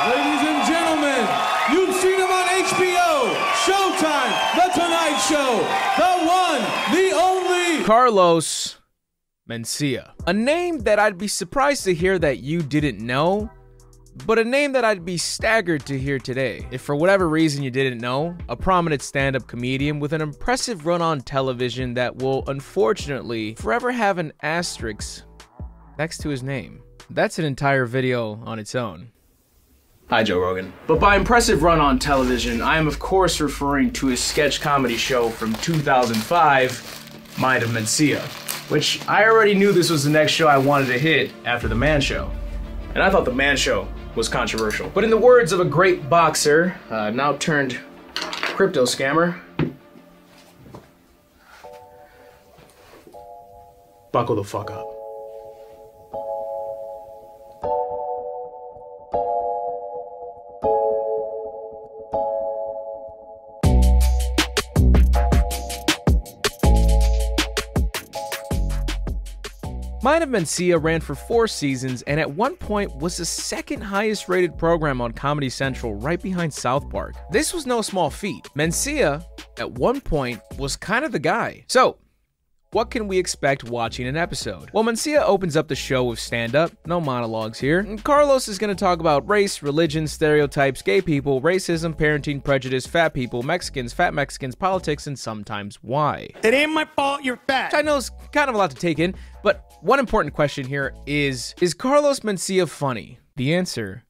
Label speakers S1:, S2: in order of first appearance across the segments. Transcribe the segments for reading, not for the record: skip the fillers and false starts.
S1: Ladies and gentlemen, you've seen him on HBO, Showtime, The Tonight Show, the one, the only...
S2: Carlos Mencia. A name that I'd be surprised to hear that you didn't know, but a name that I'd be staggered to hear today. If for whatever reason you didn't know, a prominent stand-up comedian with an impressive run on television that will unfortunately forever have an asterisk next to his name. That's an entire video on its own. Hi, Joe Rogan. But by impressive run on television, I am of course referring to his sketch comedy show from 2005, Mind of Mencia, which I already knew this was the next show I wanted to hit after The Man Show. And I thought The Man Show was controversial. But in the words of a great boxer, now turned crypto scammer, buckle the fuck up. Mind of Mencia ran for 4 seasons and at one point was the second highest rated program on Comedy Central, right behind South Park. This was no small feat. Mencia, at one point, was kind of the guy. So, what can we expect watching an episode? Well, Mencia opens up the show with stand-up, no monologues here. And Carlos is going to talk about race, religion, stereotypes, gay people, racism, parenting, prejudice, fat people, Mexicans, fat Mexicans, politics, and sometimes why.
S3: It ain't my fault you're fat.
S2: Which I know is kind of a lot to take in, but one important question here is Carlos Mencia funny? The answer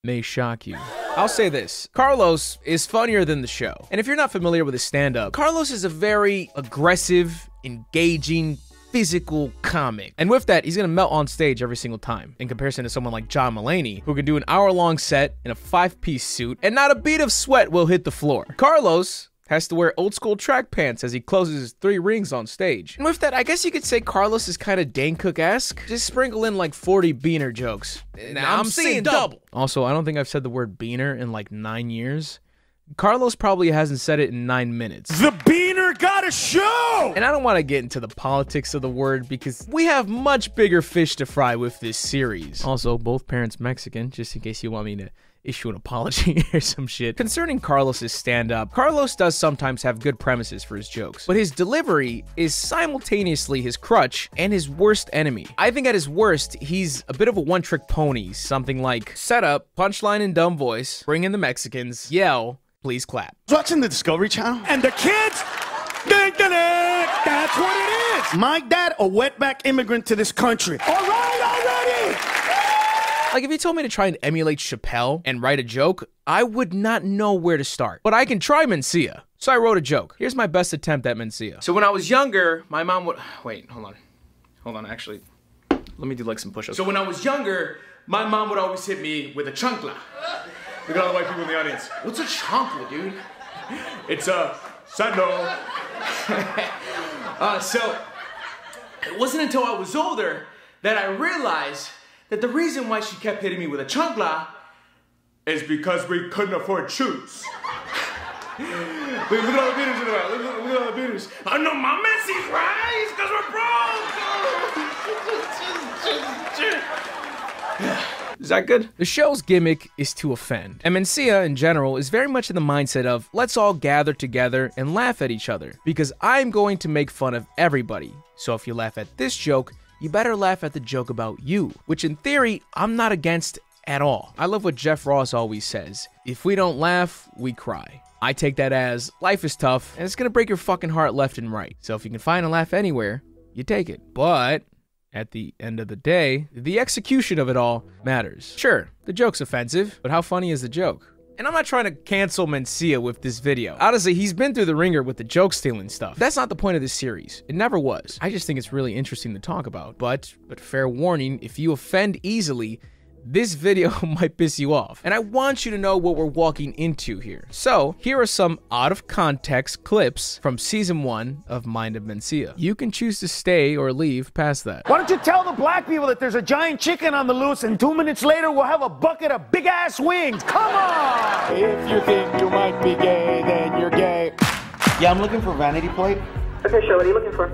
S2: may shock you. I'll say this, Carlos is funnier than the show. And if you're not familiar with his stand-up, Carlos is a very aggressive, engaging, physical comic. And with that, he's gonna melt on stage every single time, in comparison to someone like John Mulaney, who can do an hour-long set in a 5-piece suit, and not a bead of sweat will hit the floor. Carlos has to wear old-school track pants as he closes his 3 rings on stage. And with that, I guess you could say Carlos is kind of Dane Cook-esque. Just sprinkle in like 40 beaner jokes. Now I'm seeing double. Also, I don't think I've said the word beaner in like 9 years. Carlos probably hasn't said it in 9 minutes.
S3: The beaner got a show!
S2: And I don't want to get into the politics of the word because we have much bigger fish to fry with this series. Also, both parents Mexican, just in case you want me to issue an apology or some shit. Concerning Carlos's stand-up, Carlos does sometimes have good premises for his jokes, but his delivery is simultaneously his crutch and his worst enemy. I think at his worst, he's a bit of a one-trick pony, something like setup, punchline in dumb voice, bring in the Mexicans, yell, please clap.
S3: Watching the Discovery Channel, and the kids, that's what it is. My dad, a wetback immigrant to this country. All right, already.
S2: Like, if you told me to try and emulate Chappelle and write a joke, I would not know where to start. But I can try Mencia. So I wrote a joke. Here's my best attempt at Mencia. So when I was younger, my mom would... Wait, hold on, actually. Let me do like some push-ups. So when I was younger, my mom would always hit me with a chancla. Look at all the white people in the audience. What's a chancla, dude? It's a sandal. So it wasn't until I was older that I realized that the reason why she kept hitting me with a chancla is because we couldn't afford shoes. Look at all the beaters in the back. Look at all the beaters. I know my Messi's right, because we're broke. Is that good? The show's gimmick is to offend. And Mencia, in general, is very much in the mindset of, let's all gather together and laugh at each other, because I'm going to make fun of everybody. So if you laugh at this joke, you better laugh at the joke about you, which in theory, I'm not against at all. I love what Jeff Ross always says, if we don't laugh, we cry. I take that as, life is tough, and it's gonna break your fucking heart left and right. So if you can find a laugh anywhere, you take it. But at the end of the day, the execution of it all matters. Sure, the joke's offensive, but how funny is the joke? And I'm not trying to cancel Mencia with this video. Honestly, he's been through the ringer with the joke stealing stuff. That's not the point of this series. It never was. I just think it's really interesting to talk about. But fair warning, if you offend easily, this video might piss you off. And I want you to know what we're walking into here. So, here are some out-of-context clips from Season 1 of Mind of Mencia. You can choose to stay or leave past that.
S3: Why don't you tell the black people that there's a giant chicken on the loose and 2 minutes later we'll have a bucket of big-ass wings? Come on! If you think you might be gay, then you're gay.
S4: Yeah, I'm looking for vanity plate.
S5: Okay, sure. What are you looking for?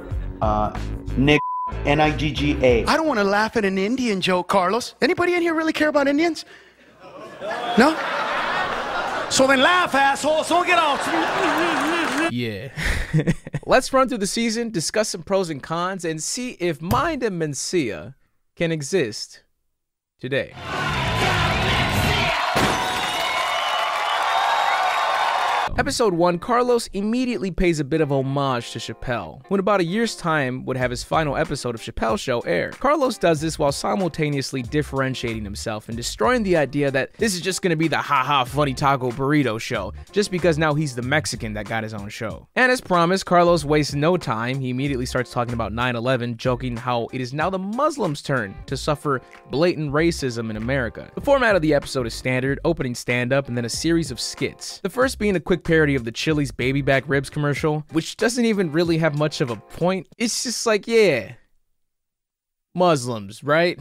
S4: Nick
S3: N-I-G-G-A.
S4: I don't want to laugh at an Indian joke, Carlos. Anybody in here really care about Indians? No?
S3: So then laugh, assholes. Don't get all...
S2: Yeah. Let's run through the season, discuss some pros and cons, and see if Mind and Mencia can exist today. Episode 1, Carlos immediately pays a bit of homage to Chappelle, when about a year's time would have his final episode of Chappelle's Show air. Carlos does this while simultaneously differentiating himself and destroying the idea that this is just gonna be the haha funny taco burrito show, just because now he's the Mexican that got his own show. And as promised, Carlos wastes no time. He immediately starts talking about 9/11, joking how it is now the Muslims' turn to suffer blatant racism in America. The format of the episode is standard, opening stand-up and then a series of skits. The first being a quick parody of the Chili's baby back ribs commercial, which doesn't even really have much of a point. It's just like, yeah, Muslims, right?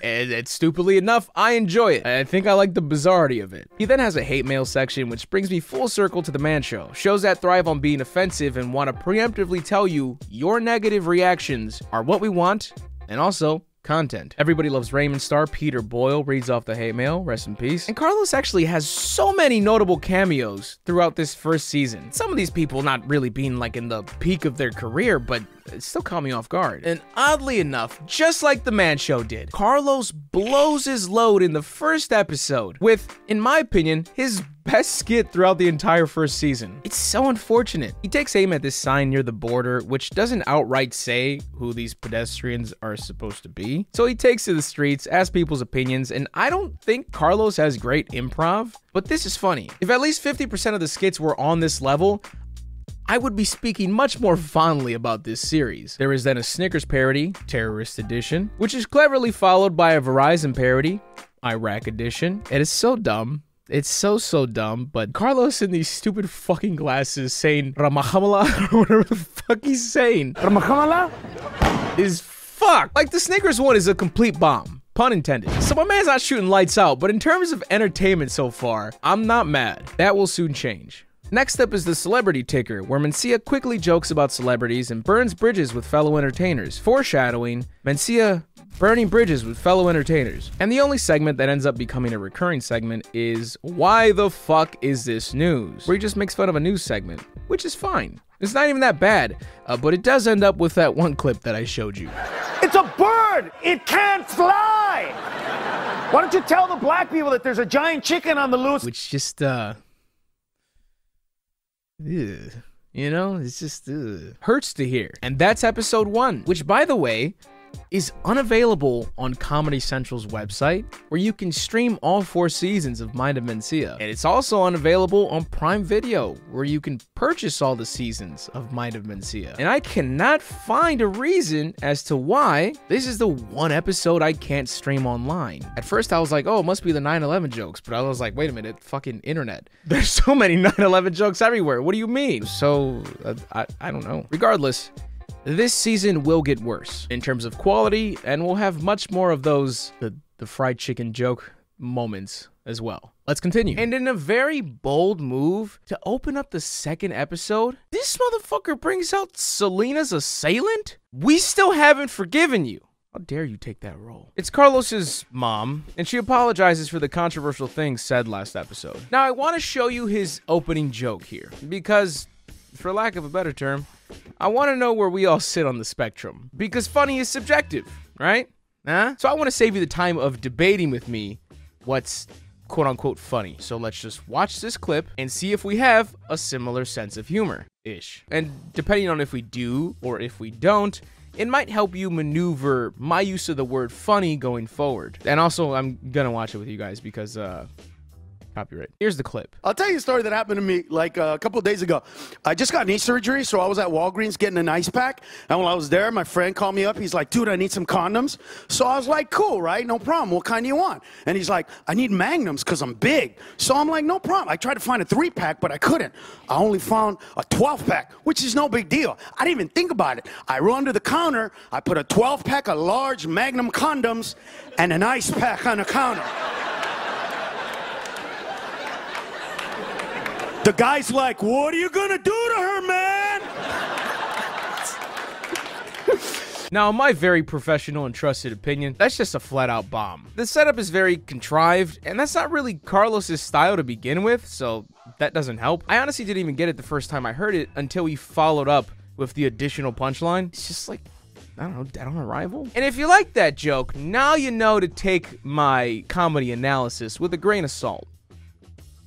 S2: And stupidly enough, I enjoy it. I think I like the bizarrety of it. He then has a hate mail section, which brings me full circle to the Man Show. Shows that thrive on being offensive and want to preemptively tell you your negative reactions are what we want, and also content. Everybody Loves Raymond star Peter Boyle reads off the hate mail, rest in peace. And Carlos actually has so many notable cameos throughout this first season. Some of these people not really being like in the peak of their career, but it still caught me off guard. And oddly enough, just like the Man Show did, Carlos blows his load in the first episode with, in my opinion, his best skit throughout the entire first season. It's so unfortunate. He takes aim at this sign near the border, which doesn't outright say who these pedestrians are supposed to be. So he takes to the streets, asks people's opinions, and I don't think Carlos has great improv, but this is funny. If at least 50% of the skits were on this level, I would be speaking much more fondly about this series. There is then a Snickers parody, Terrorist Edition, which is cleverly followed by a Verizon parody, Iraq Edition. It is so dumb. It's so dumb, but Carlos in these stupid fucking glasses saying Ramahamala or whatever the fuck he's saying
S3: Ramahamala?
S2: is fuck. Like the Snickers one is a complete bomb. Pun intended. So my man's not shooting lights out, but in terms of entertainment so far, I'm not mad. That will soon change. Next up is the Celebrity Ticker, where Mencia quickly jokes about celebrities and burns bridges with fellow entertainers, foreshadowing Mencia burning bridges with fellow entertainers. And the only segment that ends up becoming a recurring segment is Why the Fuck Is This News? Where he just makes fun of a news segment, which is fine. It's not even that bad, but it does end up with that one clip that I showed you.
S3: It's a bird! It can't fly! Why don't you tell the black people that there's a giant chicken on the loose?
S2: Which just, you know, it's just hurts to hear. And that's episode 1, which, by the way, is unavailable on Comedy Central's website, where you can stream all 4 seasons of Mind of Mencia. And it's also unavailable on Prime Video, where you can purchase all the seasons of Mind of Mencia. And I cannot find a reason as to why this is the one episode I can't stream online. At first I was like, oh, it must be the 9/11 jokes, but I was like, wait a minute, fucking internet. There's so many 9/11 jokes everywhere. What do you mean? So, I don't know. Regardless, this season will get worse in terms of quality, and we'll have much more of those, the fried chicken joke moments as well. Let's continue. And in a very bold move to open up the second episode, this motherfucker brings out Selena's assailant? We still haven't forgiven you. How dare you take that role? It's Carlos's mom, and she apologizes for the controversial things said last episode. Now, I want to show you his opening joke here, because, for lack of a better term, I want to know where we all sit on the spectrum, because funny is subjective, right? Huh? So I want to save you the time of debating with me what's quote-unquote funny. So let's just watch this clip and see if we have a similar sense of humor-ish. And depending on if we do or if we don't, it might help you maneuver my use of the word funny going forward. And also, I'm gonna watch it with you guys because, copyright. Here's the clip.
S4: I'll tell you a story that happened to me like a couple of days ago. I just got knee surgery, so I was at Walgreens getting an ice pack. And while I was there, my friend called me up. He's like, dude, I need some condoms. So I was like, cool, right? No problem. What kind do you want? And he's like, I need magnums because I'm big. So I'm like, no problem. I tried to find a 3-pack, but I couldn't. I only found a 12-pack, which is no big deal. I didn't even think about it. I run to the counter. I put a 12-pack of large Magnum condoms and an ice pack on the counter. The guy's like, what are you gonna do to her, man?
S2: Now, in my very professional and trusted opinion, that's just a flat-out bomb. The setup is very contrived, and that's not really Carlos's style to begin with, so that doesn't help. I honestly didn't even get it the first time I heard it until he followed up with the additional punchline. It's just like, I don't know, dead on arrival? And if you like that joke, now you know to take my comedy analysis with a grain of salt.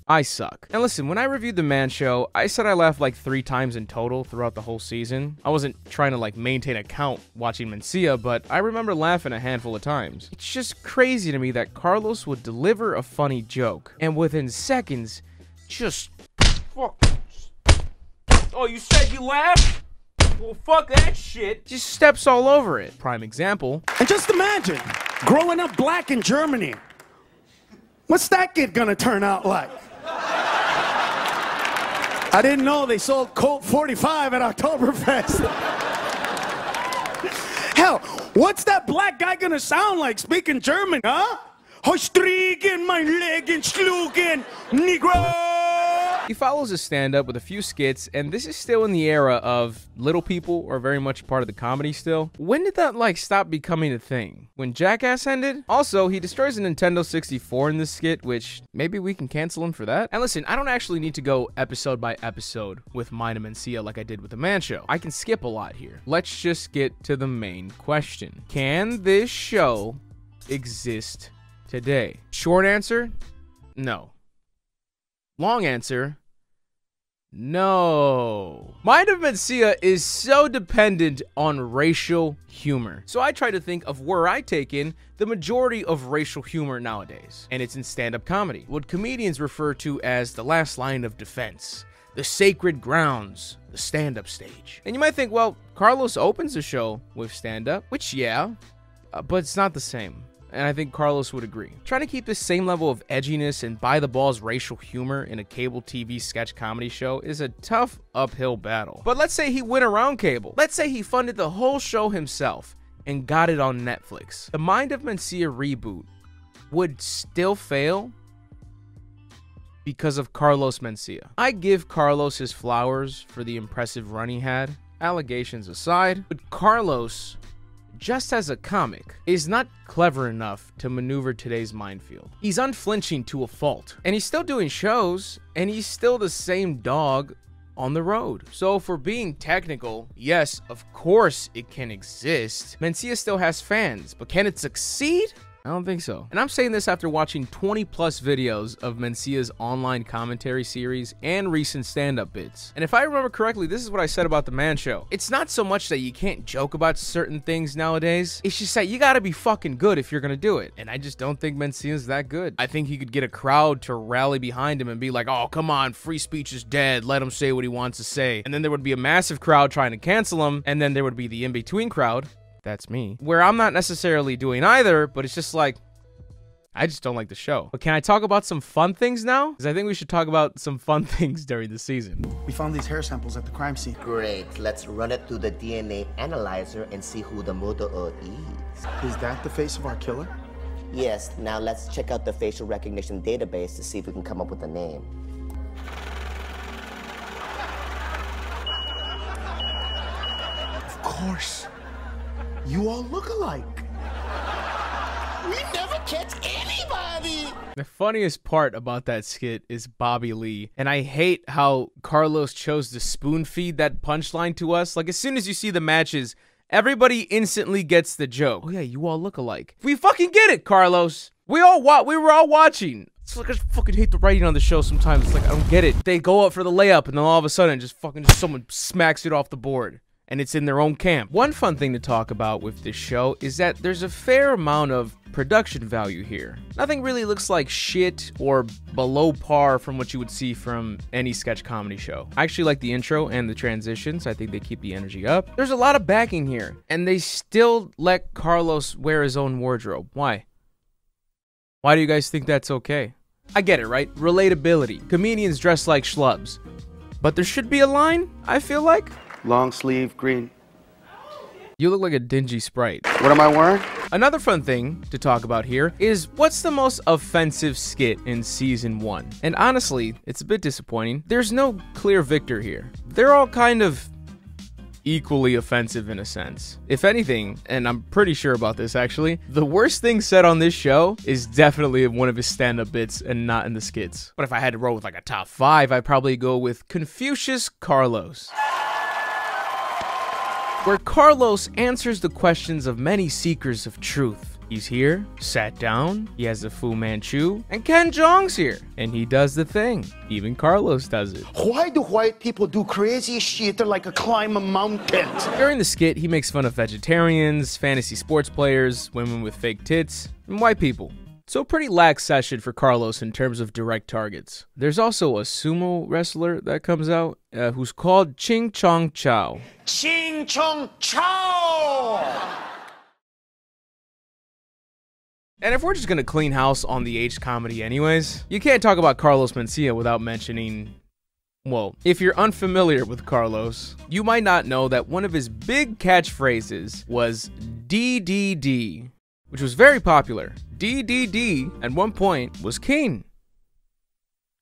S2: I suck. And listen, when I reviewed The Man Show, I said I laughed like 3 times in total throughout the whole season. I wasn't trying to like maintain a count watching Mencia, but I remember laughing a handful of times. It's just crazy to me that Carlos would deliver a funny joke, and within seconds, just fuck. Oh, you said you laughed? Well, fuck that shit. Just steps all over it. Prime example.
S4: And just imagine, growing up black in Germany. What's that kid gonna turn out like? I didn't know they sold Colt 45 at Oktoberfest. Hell, what's that black guy gonna sound like speaking German, huh? Hostrigen, mein Legen, schlugen, Negro.
S2: He follows his stand-up with a few skits, and this is still in the era of little people are very much part of the comedy still. When did that, like, stop becoming a thing? When Jackass ended? Also, he destroys a Nintendo 64 in this skit, which maybe we can cancel him for that. And listen, I don't actually need to go episode by episode with mine and Mencia like I did with The Man Show. I can skip a lot here. Let's just get to the main question. Can this show exist today? Short answer, no. Long answer, no. Mind of Mencia is so dependent on racial humor. So I try to think of where I take in the majority of racial humor nowadays. And it's in stand-up comedy, what comedians refer to as the last line of defense, the sacred grounds, the stand-up stage. And you might think, well, Carlos opens the show with stand-up, which yeah, but it's not the same. And I think Carlos would agree. Trying to keep this same level of edginess and by-the-balls racial humor in a cable TV sketch comedy show is a tough uphill battle. But let's say he went around cable. Let's say he funded the whole show himself and got it on Netflix. The Mind of Mencia reboot would still fail because of Carlos Mencia. I give Carlos his flowers for the impressive run he had, allegations aside, but Carlos, just as a comic, is not clever enough to maneuver today's minefield. He's unflinching to a fault, and he's still doing shows, and he's still the same dog on the road. So for being technical, yes, of course it can exist. Mencia still has fans, but can it succeed? I don't think so. And I'm saying this after watching 20 plus videos of Mencia's online commentary series and recent stand-up bits. And if I remember correctly, this is what I said about The Man Show. It's not so much that you can't joke about certain things nowadays. It's just that you gotta be fucking good if you're gonna do it. And I just don't think Mencia's that good. I think he could get a crowd to rally behind him and be like, oh, come on, free speech is dead. Let him say what he wants to say. And then there would be a massive crowd trying to cancel him. And then there would be the in-between crowd. That's me, where I'm not necessarily doing either, but it's just like, I just don't like the show. But can I talk about some fun things now? Because I think we should talk about some fun things during the season.
S5: We found these hair samples at the crime scene.
S6: Great, let's run it through the DNA analyzer and see who the murderer is.
S5: Is that the face of our killer?
S6: Yes, now let's check out the facial recognition database to see if we can come up with a name.
S5: Of course. You all look alike.
S6: We never catch anybody!
S2: The funniest part about that skit is Bobby Lee, and I hate how Carlos chose to spoon feed that punchline to us. Like, as soon as you see the matches, everybody instantly gets the joke. Oh yeah, you all look alike. We fucking get it, Carlos. We were all watching. It's like I just fucking hate the writing on the show sometimes. It's like, I don't get it. They go up for the layup, and then all of a sudden, just someone smacks it off the board. And it's in their own camp. One fun thing to talk about with this show is that there's a fair amount of production value here. Nothing really looks like shit or below par from what you would see from any sketch comedy show. I actually like the intro and the transitions. I think they keep the energy up. There's a lot of backing here, and they still let Carlos wear his own wardrobe. Why? Why do you guys think that's okay? I get it, right? Relatability. Comedians dress like schlubs. But there should be a line, I feel like.
S4: Long sleeve, green.
S2: You look like a dingy Sprite.
S4: What am I wearing?
S2: Another fun thing to talk about here is what's the most offensive skit in season 1? And honestly, it's a bit disappointing. There's no clear victor here. They're all kind of equally offensive in a sense. If anything, and I'm pretty sure about this actually, the worst thing said on this show is definitely one of his stand-up bits and not in the skits. But if I had to roll with like a top 5, I'd probably go with Confucius Carlos, where Carlos answers the questions of many seekers of truth. He's here, sat down, he has a Fu Manchu, and Ken Jeong's here, and he does the thing. Even Carlos does it.
S4: Why do white people do crazy shit like a climb a mountain?
S2: During the skit, he makes fun of vegetarians, fantasy sports players, women with fake tits, and white people. So a pretty lax session for Carlos in terms of direct targets. There's also a sumo wrestler that comes out who's called Ching Chong Chow.
S3: Ching Chong Chow!
S2: And if we're just gonna clean house on the H comedy anyways, you can't talk about Carlos Mencia without mentioning, well, if you're unfamiliar with Carlos, you might not know that one of his big catchphrases was DDD, which was very popular. DDD at one point was King.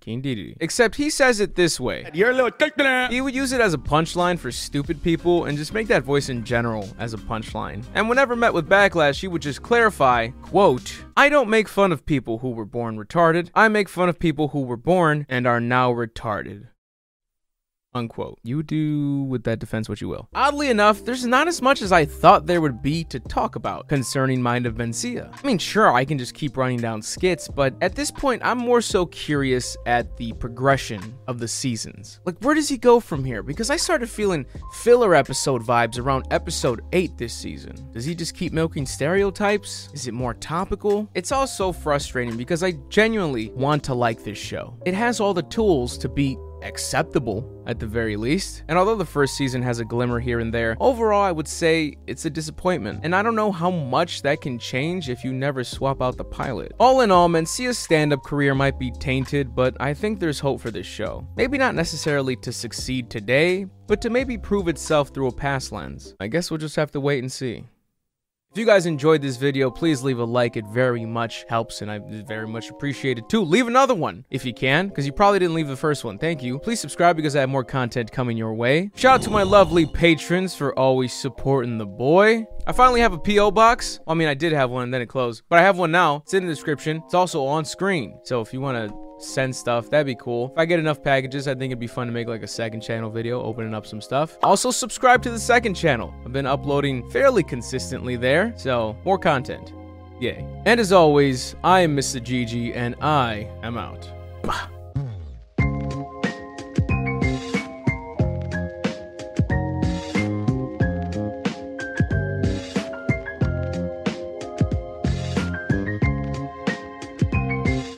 S2: King DDD. Except he says it this way. He would use it as a punchline for stupid people and just make that voice in general as a punchline. And whenever met with backlash, he would just clarify, quote, "I don't make fun of people who were born retarded. I make fun of people who were born and are now retarded." Unquote. You do with that defense what you will. Oddly enough, there's not as much as I thought there would be to talk about concerning Mind of Mencia. I mean, sure, I can just keep running down skits, but at this point, I'm more so curious at the progression of the seasons. Like, where does he go from here? Because I started feeling filler episode vibes around episode 8 this season. Does he just keep milking stereotypes? Is it more topical? It's all so frustrating because I genuinely want to like this show. It has all the tools to be acceptable at the very least, and although the first season has a glimmer here and there, overall I would say it's a disappointment, and I don't know how much that can change if you never swap out the pilot. All in all, Mencia's stand-up career might be tainted, but I think there's hope for this show. Maybe not necessarily to succeed today, but to maybe prove itself through a past lens. I guess we'll just have to wait and see. If you guys enjoyed this video, please leave a like. It very much helps, and I very much appreciate it too. Leave another one if you can, because you probably didn't leave the first one. Thank you. Please subscribe because I have more content coming your way. Shout out to my lovely patrons for always supporting the boy. I finally have a P.O. box. Well, I mean, I did have one and then it closed, but I have one now. It's in the description. It's also on screen. So if you want to send stuff, that'd be cool. If I get enough packages, I think it'd be fun to make like a second channel video opening up some stuff. Also subscribe to the second channel. I've been uploading fairly consistently there, so more content. Yay. And as always, I am Mr. Gigi and I am out. Bah.